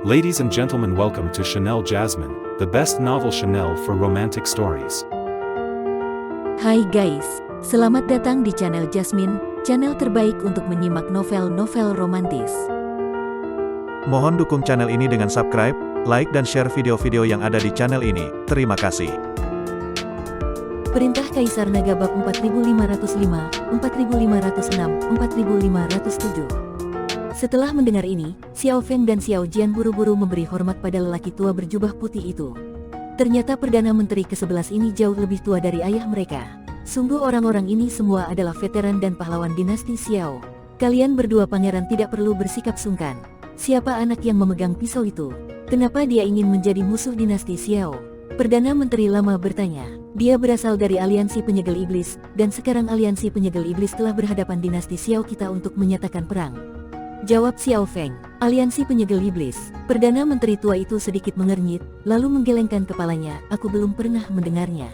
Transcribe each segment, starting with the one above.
Ladies and gentlemen, welcome to Chanel Jasmine, the best novel Chanel for romantic stories. Hai guys, selamat datang di channel Jasmine, channel terbaik untuk menyimak novel-novel romantis. Mohon dukung channel ini dengan subscribe, like dan share video-video yang ada di channel ini. Terima kasih. Perintah Kaisar Naga bab 4505, 4506, 4507. Setelah mendengar ini, Xiao Feng dan Xiao Jian buru-buru memberi hormat pada lelaki tua berjubah putih itu. Ternyata Perdana Menteri ke-11 ini jauh lebih tua dari ayah mereka. Sungguh orang-orang ini semua adalah veteran dan pahlawan dinasti Xiao. Kalian berdua pangeran tidak perlu bersikap sungkan. Siapa anak yang memegang pisau itu? Kenapa dia ingin menjadi musuh dinasti Xiao? Perdana Menteri lama bertanya. Dia berasal dari aliansi penyegel iblis, dan sekarang aliansi penyegel iblis telah berhadapan dinasti Xiao kita untuk menyatakan perang. Jawab Xiao Feng, aliansi penyegel iblis. Perdana Menteri tua itu sedikit mengernyit, lalu menggelengkan kepalanya. Aku belum pernah mendengarnya.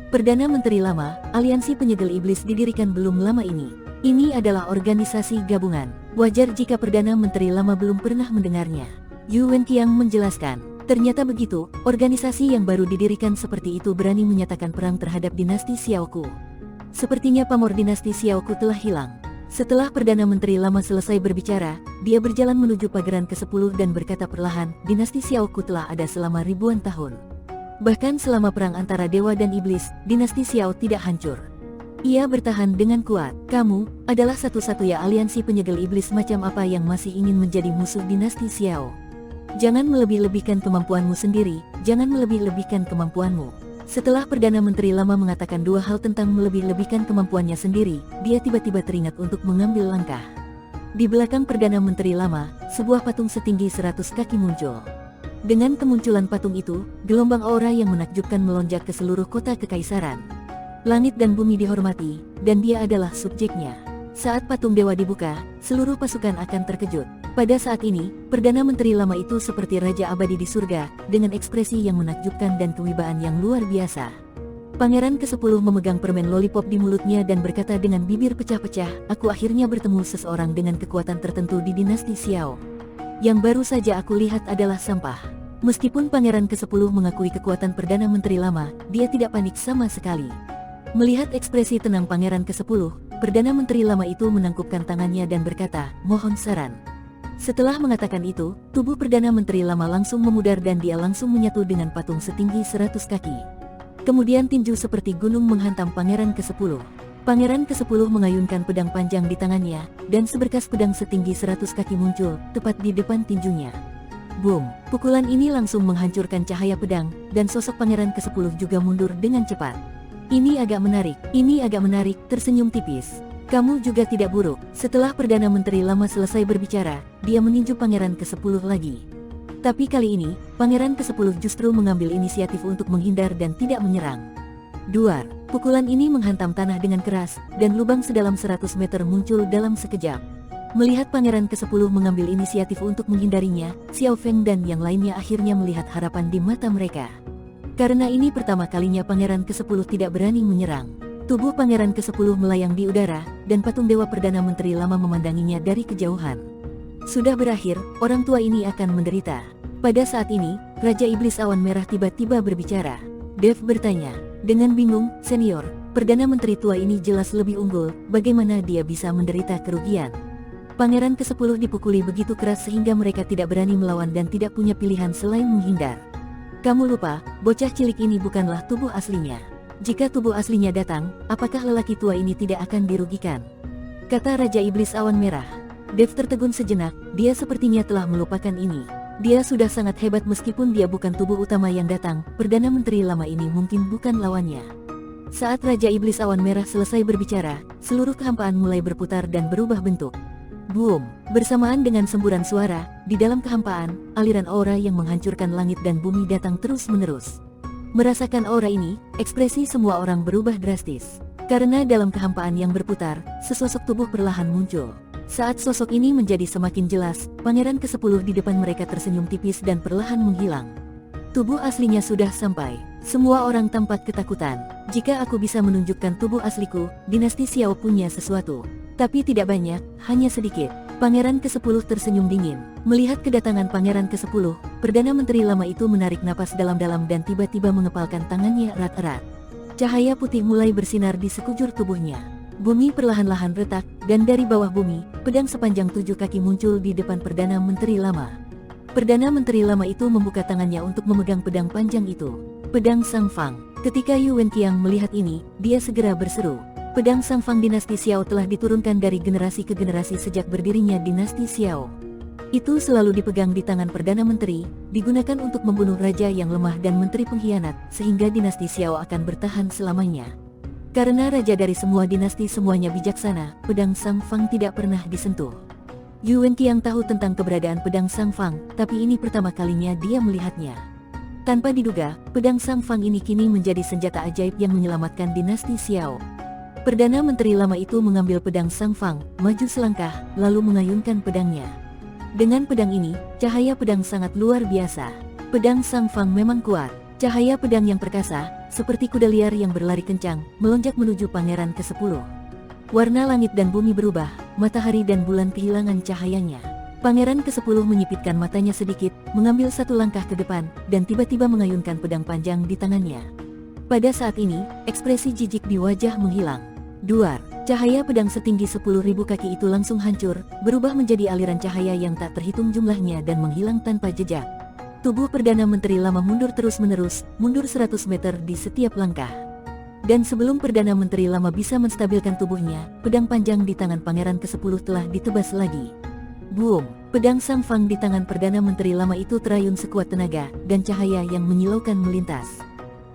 Perdana Menteri lama, aliansi penyegel iblis didirikan belum lama ini. Ini adalah organisasi gabungan. Wajar jika Perdana Menteri lama belum pernah mendengarnya. Yu Wenqiang menjelaskan. Ternyata begitu, organisasi yang baru didirikan seperti itu berani menyatakan perang terhadap dinasti Xiaoku. Sepertinya pamor dinasti Xiaoku telah hilang. Setelah Perdana Menteri lama selesai berbicara, dia berjalan menuju pageran ke-10 dan berkata perlahan, dinasti Xiaoku telah ada selama ribuan tahun. Bahkan selama perang antara dewa dan iblis, dinasti Xiao tidak hancur. Ia bertahan dengan kuat. Kamu adalah satu-satunya aliansi penyegel iblis macam apa yang masih ingin menjadi musuh dinasti Xiao. Jangan melebih-lebihkan kemampuanmu sendiri, jangan melebih-lebihkan kemampuanmu. Setelah Perdana Menteri lama mengatakan dua hal tentang melebih-lebihkan kemampuannya sendiri, dia tiba-tiba teringat untuk mengambil langkah. Di belakang Perdana Menteri lama, sebuah patung setinggi 100 kaki muncul. Dengan kemunculan patung itu, gelombang aura yang menakjubkan melonjak ke seluruh kota kekaisaran. Langit dan bumi dihormati, dan dia adalah subjeknya. Saat patung dewa dibuka, seluruh pasukan akan terkejut. Pada saat ini, Perdana Menteri lama itu seperti raja abadi di surga, dengan ekspresi yang menakjubkan dan kewibaan yang luar biasa. Pangeran ke-10 memegang permen lollipop di mulutnya dan berkata dengan bibir pecah-pecah, aku akhirnya bertemu seseorang dengan kekuatan tertentu di dinasti Xiao. Yang baru saja aku lihat adalah sampah. Meskipun Pangeran ke-10 mengakui kekuatan Perdana Menteri lama, dia tidak panik sama sekali. Melihat ekspresi tenang Pangeran ke-10, Perdana Menteri lama itu menangkupkan tangannya dan berkata, mohon saran. Setelah mengatakan itu, tubuh Perdana Menteri lama langsung memudar dan dia langsung menyatu dengan patung setinggi 100 kaki. Kemudian tinju seperti gunung menghantam Pangeran ke-10. Pangeran ke-10 mengayunkan pedang panjang di tangannya, dan seberkas pedang setinggi 100 kaki muncul, tepat di depan tinjunya. Boom! Pukulan ini langsung menghancurkan cahaya pedang, dan sosok Pangeran ke-10 juga mundur dengan cepat. Ini agak menarik, tersenyum tipis. Kamu juga tidak buruk. Setelah Perdana Menteri lama selesai berbicara, dia meninju Pangeran ke-10 lagi. Tapi kali ini, Pangeran ke-10 justru mengambil inisiatif untuk menghindar dan tidak menyerang. Duar, pukulan ini menghantam tanah dengan keras, dan lubang sedalam 100 meter muncul dalam sekejap. Melihat Pangeran ke-10 mengambil inisiatif untuk menghindarinya, Xiao Feng dan yang lainnya akhirnya melihat harapan di mata mereka. Karena ini pertama kalinya Pangeran ke-10 tidak berani menyerang. Tubuh Pangeran ke-10 melayang di udara, dan patung Dewa Perdana Menteri lama memandanginya dari kejauhan. Sudah berakhir, orang tua ini akan menderita. Pada saat ini, Raja Iblis Awan Merah tiba-tiba berbicara. Dev bertanya, dengan bingung, senior, Perdana Menteri tua ini jelas lebih unggul, bagaimana dia bisa menderita kerugian? Pangeran ke-10 dipukuli begitu keras sehingga mereka tidak berani melawan dan tidak punya pilihan selain menghindar. Kamu lupa, bocah cilik ini bukanlah tubuh aslinya. Jika tubuh aslinya datang, apakah lelaki tua ini tidak akan dirugikan? Kata Raja Iblis Awan Merah. Dev tertegun sejenak, dia sepertinya telah melupakan ini. Dia sudah sangat hebat meskipun dia bukan tubuh utama yang datang, Perdana Menteri lama ini mungkin bukan lawannya. Saat Raja Iblis Awan Merah selesai berbicara, seluruh kehampaan mulai berputar dan berubah bentuk. Boom! Bersamaan dengan semburan suara, di dalam kehampaan, aliran aura yang menghancurkan langit dan bumi datang terus-menerus. Merasakan aura ini, ekspresi semua orang berubah drastis. Karena dalam kehampaan yang berputar, sesosok tubuh perlahan muncul. Saat sosok ini menjadi semakin jelas, Pangeran ke-10 di depan mereka tersenyum tipis dan perlahan menghilang. Tubuh aslinya sudah sampai. Semua orang tampak ketakutan. Jika aku bisa menunjukkan tubuh asliku, dinasti Xiao punya sesuatu. Tapi tidak banyak, hanya sedikit. Pangeran ke-10 tersenyum dingin. Melihat kedatangan Pangeran ke-10, Perdana Menteri lama itu menarik napas dalam-dalam dan tiba-tiba mengepalkan tangannya erat-erat. Cahaya putih mulai bersinar di sekujur tubuhnya. Bumi perlahan-lahan retak, dan dari bawah bumi, pedang sepanjang 7 kaki muncul di depan Perdana Menteri lama. Perdana Menteri lama itu membuka tangannya untuk memegang pedang panjang itu. Pedang Sang Fang. Ketika Yu Wenqiang melihat ini, dia segera berseru. Pedang Sang Fang dinasti Xiao telah diturunkan dari generasi ke generasi sejak berdirinya dinasti Xiao. Itu selalu dipegang di tangan Perdana Menteri, digunakan untuk membunuh raja yang lemah dan menteri pengkhianat, sehingga dinasti Xiao akan bertahan selamanya. Karena raja dari semua dinasti semuanya bijaksana, pedang Sang Fang tidak pernah disentuh. Yu Wenqiang tahu tentang keberadaan pedang Sang Fang, tapi ini pertama kalinya dia melihatnya. Tanpa diduga, pedang Sang Fang ini kini menjadi senjata ajaib yang menyelamatkan dinasti Xiao. Perdana Menteri lama itu mengambil pedang Sang Fang, maju selangkah, lalu mengayunkan pedangnya. Dengan pedang ini, cahaya pedang sangat luar biasa. Pedang Sang Fang memang kuat. Cahaya pedang yang perkasa, seperti kuda liar yang berlari kencang, melonjak menuju Pangeran ke-10. Warna langit dan bumi berubah, matahari dan bulan kehilangan cahayanya. Pangeran ke-10 menyipitkan matanya sedikit, mengambil satu langkah ke depan, dan tiba-tiba mengayunkan pedang panjang di tangannya. Pada saat ini, ekspresi jijik di wajah menghilang. Duar, cahaya pedang setinggi 10.000 kaki itu langsung hancur, berubah menjadi aliran cahaya yang tak terhitung jumlahnya dan menghilang tanpa jejak. Tubuh Perdana Menteri lama mundur terus-menerus, mundur 100 meter di setiap langkah. Dan sebelum Perdana Menteri lama bisa menstabilkan tubuhnya, pedang panjang di tangan Pangeran ke-10 telah ditebas lagi. Boom! Pedang Sang Fang di tangan Perdana Menteri lama itu terayun sekuat tenaga, dan cahaya yang menyilaukan melintas.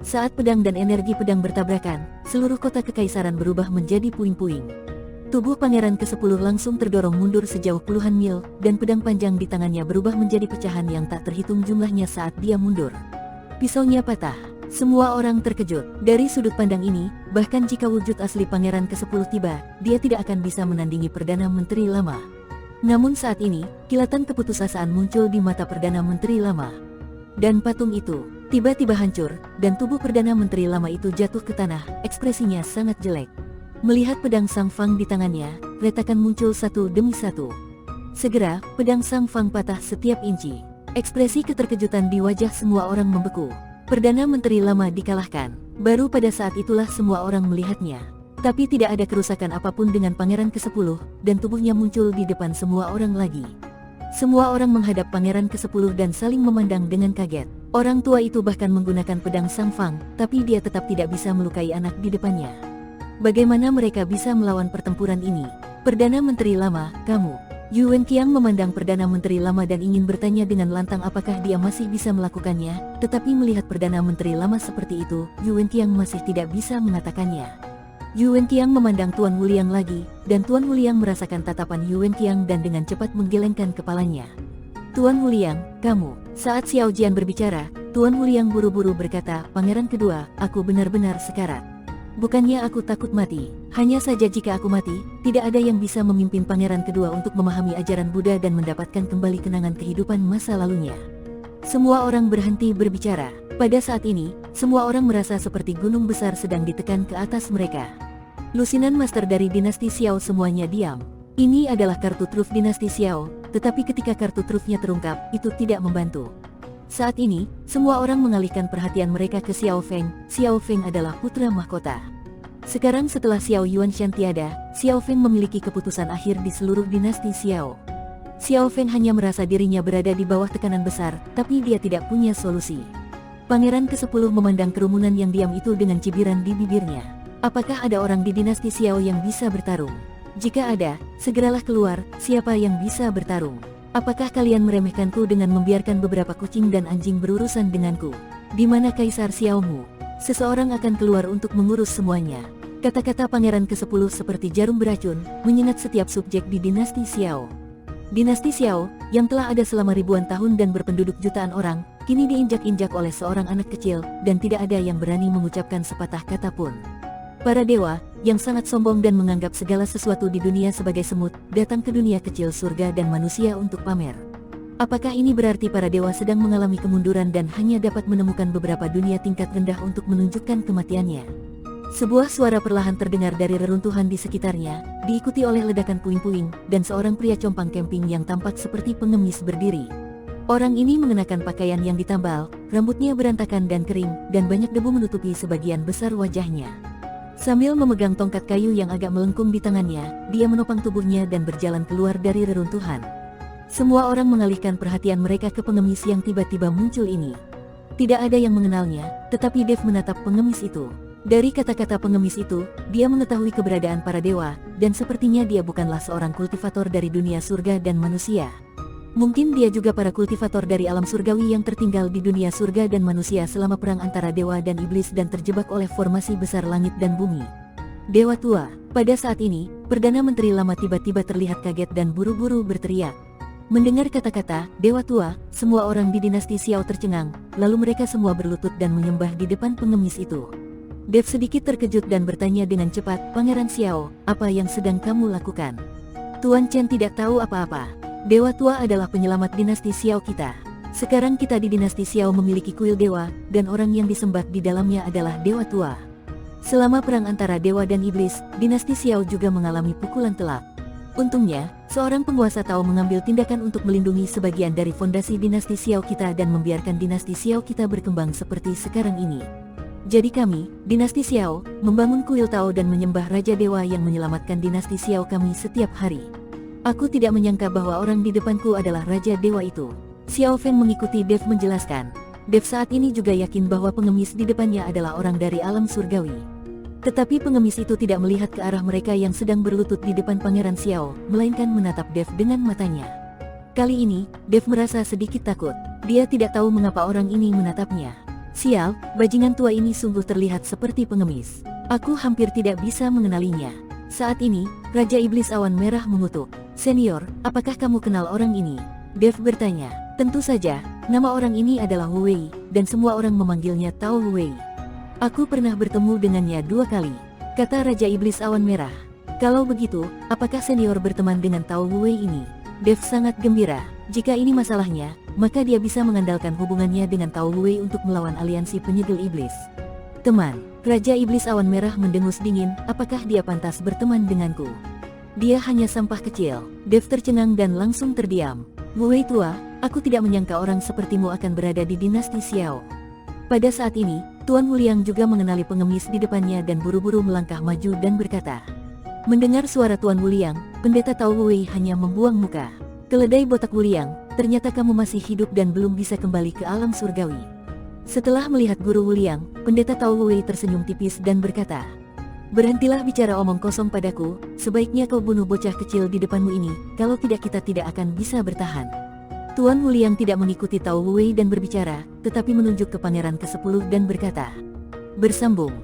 Saat pedang dan energi pedang bertabrakan, seluruh kota kekaisaran berubah menjadi puing-puing. Tubuh Pangeran ke-10 langsung terdorong mundur sejauh puluhan mil, dan pedang panjang di tangannya berubah menjadi pecahan yang tak terhitung jumlahnya saat dia mundur. Pisaunya patah. Semua orang terkejut. Dari sudut pandang ini, bahkan jika wujud asli Pangeran ke-10 tiba, dia tidak akan bisa menandingi Perdana Menteri lama. Namun saat ini, kilatan keputusasaan muncul di mata Perdana Menteri lama. Dan patung itu tiba-tiba hancur, dan tubuh Perdana Menteri lama itu jatuh ke tanah, ekspresinya sangat jelek. Melihat pedang Sang Fang di tangannya, retakan muncul satu demi satu. Segera, pedang Sang Fang patah setiap inci. Ekspresi keterkejutan di wajah semua orang membeku. Perdana Menteri lama dikalahkan. Baru pada saat itulah semua orang melihatnya. Tapi tidak ada kerusakan apapun dengan Pangeran ke-10, dan tubuhnya muncul di depan semua orang lagi. Semua orang menghadap Pangeran ke-10 dan saling memandang dengan kaget. Orang tua itu bahkan menggunakan pedang Sang Fang, tapi dia tetap tidak bisa melukai anak di depannya. Bagaimana mereka bisa melawan pertempuran ini? Perdana Menteri lama, kamu. Yu Wenqiang memandang Perdana Menteri lama dan ingin bertanya dengan lantang apakah dia masih bisa melakukannya, tetapi melihat Perdana Menteri lama seperti itu, Yu Wenqiang masih tidak bisa mengatakannya. Yu Wenqiang memandang Tuan Wuliang lagi, dan Tuan Wuliang merasakan tatapan Yu Wenqiang dan dengan cepat menggelengkan kepalanya. Tuan Wuliang, kamu. Saat Xiao Jian berbicara, Tuan Wuliang buru-buru berkata, Pangeran kedua, aku benar-benar sekarat. Bukannya aku takut mati, hanya saja jika aku mati, tidak ada yang bisa memimpin Pangeran kedua untuk memahami ajaran Buddha dan mendapatkan kembali kenangan kehidupan masa lalunya. Semua orang berhenti berbicara. Pada saat ini, semua orang merasa seperti gunung besar sedang ditekan ke atas mereka. Lusinan master dari dinasti Xiao semuanya diam. Ini adalah kartu truf dinasti Xiao, tetapi ketika kartu trufnya terungkap, itu tidak membantu. Saat ini, semua orang mengalihkan perhatian mereka ke Xiao Feng. Xiao Feng adalah putra mahkota. Sekarang setelah Xiao Yuanshan tiada, Xiao Feng memiliki keputusan akhir di seluruh dinasti Xiao. Xiao Feng hanya merasa dirinya berada di bawah tekanan besar, tapi dia tidak punya solusi. Pangeran ke-10 memandang kerumunan yang diam itu dengan cibiran di bibirnya. Apakah ada orang di dinasti Xiao yang bisa bertarung? Jika ada, segeralah keluar, siapa yang bisa bertarung? Apakah kalian meremehkanku dengan membiarkan beberapa kucing dan anjing berurusan denganku? Di mana Kaisar Xiaomu? Seseorang akan keluar untuk mengurus semuanya. Kata-kata Pangeran ke-10 seperti jarum beracun, menyengat setiap subjek di dinasti Xiao. Dinasti Xiao, yang telah ada selama ribuan tahun dan berpenduduk jutaan orang, kini diinjak-injak oleh seorang anak kecil, dan tidak ada yang berani mengucapkan sepatah kata pun. Para dewa, yang sangat sombong dan menganggap segala sesuatu di dunia sebagai semut, datang ke dunia kecil surga dan manusia untuk pamer. Apakah ini berarti para dewa sedang mengalami kemunduran dan hanya dapat menemukan beberapa dunia tingkat rendah untuk menunjukkan kematiannya? Sebuah suara perlahan terdengar dari reruntuhan di sekitarnya, diikuti oleh ledakan puing-puing, dan seorang pria compang camping yang tampak seperti pengemis berdiri. Orang ini mengenakan pakaian yang ditambal, rambutnya berantakan dan kering, dan banyak debu menutupi sebagian besar wajahnya. Sambil memegang tongkat kayu yang agak melengkung di tangannya, dia menopang tubuhnya dan berjalan keluar dari reruntuhan. Semua orang mengalihkan perhatian mereka ke pengemis yang tiba-tiba muncul ini. Tidak ada yang mengenalnya, tetapi Dave menatap pengemis itu. Dari kata-kata pengemis itu, dia mengetahui keberadaan para dewa, dan sepertinya dia bukanlah seorang kultivator dari dunia surga dan manusia. Mungkin dia juga para kultivator dari alam surgawi yang tertinggal di dunia surga dan manusia selama perang antara dewa dan iblis dan terjebak oleh formasi besar langit dan bumi. Dewa tua, pada saat ini, Perdana Menteri Lama tiba-tiba terlihat kaget dan buru-buru berteriak. Mendengar kata-kata Dewa Tua, semua orang di dinasti Xiao tercengang, lalu mereka semua berlutut dan menyembah di depan pengemis itu. Dave sedikit terkejut dan bertanya dengan cepat, "Pangeran Xiao, apa yang sedang kamu lakukan?" Tuan Chen tidak tahu apa-apa. Dewa Tua adalah penyelamat dinasti Xiao kita. Sekarang kita di dinasti Xiao memiliki kuil dewa, dan orang yang disembah di dalamnya adalah Dewa Tua. Selama perang antara dewa dan iblis, dinasti Xiao juga mengalami pukulan telak. Untungnya, seorang penguasa tahu mengambil tindakan untuk melindungi sebagian dari fondasi dinasti Xiao kita dan membiarkan dinasti Xiao kita berkembang seperti sekarang ini. Jadi kami, dinasti Xiao, membangun kuil Tao dan menyembah Raja Dewa yang menyelamatkan dinasti Xiao kami setiap hari. Aku tidak menyangka bahwa orang di depanku adalah Raja Dewa itu. Xiao Feng mengikuti Dave menjelaskan. Dave saat ini juga yakin bahwa pengemis di depannya adalah orang dari alam surgawi. Tetapi pengemis itu tidak melihat ke arah mereka yang sedang berlutut di depan Pangeran Xiao, melainkan menatap Dave dengan matanya. Kali ini, Dave merasa sedikit takut. Dia tidak tahu mengapa orang ini menatapnya. Sial, bajingan tua ini sungguh terlihat seperti pengemis. Aku hampir tidak bisa mengenalinya. Saat ini, Raja Iblis Awan Merah mengutuk. "Senior, apakah kamu kenal orang ini?" Dave bertanya. Tentu saja, nama orang ini adalah Wu Wei, dan semua orang memanggilnya Tao Wu Wei. "Aku pernah bertemu dengannya 2 kali," kata Raja Iblis Awan Merah. "Kalau begitu, apakah senior berteman dengan Tao Wu Wei ini?" Dave sangat gembira. Jika ini masalahnya, maka dia bisa mengandalkan hubungannya dengan Tao Wu Wei untuk melawan aliansi penyegel iblis. "Teman," Raja Iblis Awan Merah mendengus dingin, "apakah dia pantas berteman denganku? Dia hanya sampah kecil." Dave tercengang dan langsung terdiam. "Wu Wei tua, aku tidak menyangka orang sepertimu akan berada di dinasti Xiao." Pada saat ini, Tuan Wu Liang juga mengenali pengemis di depannya dan buru-buru melangkah maju dan berkata. Mendengar suara Tuan Wu Liang, Pendeta Tao Wu Wei hanya membuang muka. "Keledai botak Wu Liang, ternyata kamu masih hidup dan belum bisa kembali ke alam surgawi." Setelah melihat Guru Wu Liang, Pendeta Tao Wu Wei tersenyum tipis dan berkata, "Berhentilah bicara omong kosong padaku, sebaiknya kau bunuh bocah kecil di depanmu ini, kalau tidak kita tidak akan bisa bertahan." Tuan Wu Liang tidak mengikuti Tao Wu Wei dan berbicara, tetapi menunjuk ke Pangeran ke-10 dan berkata, "Bersambung."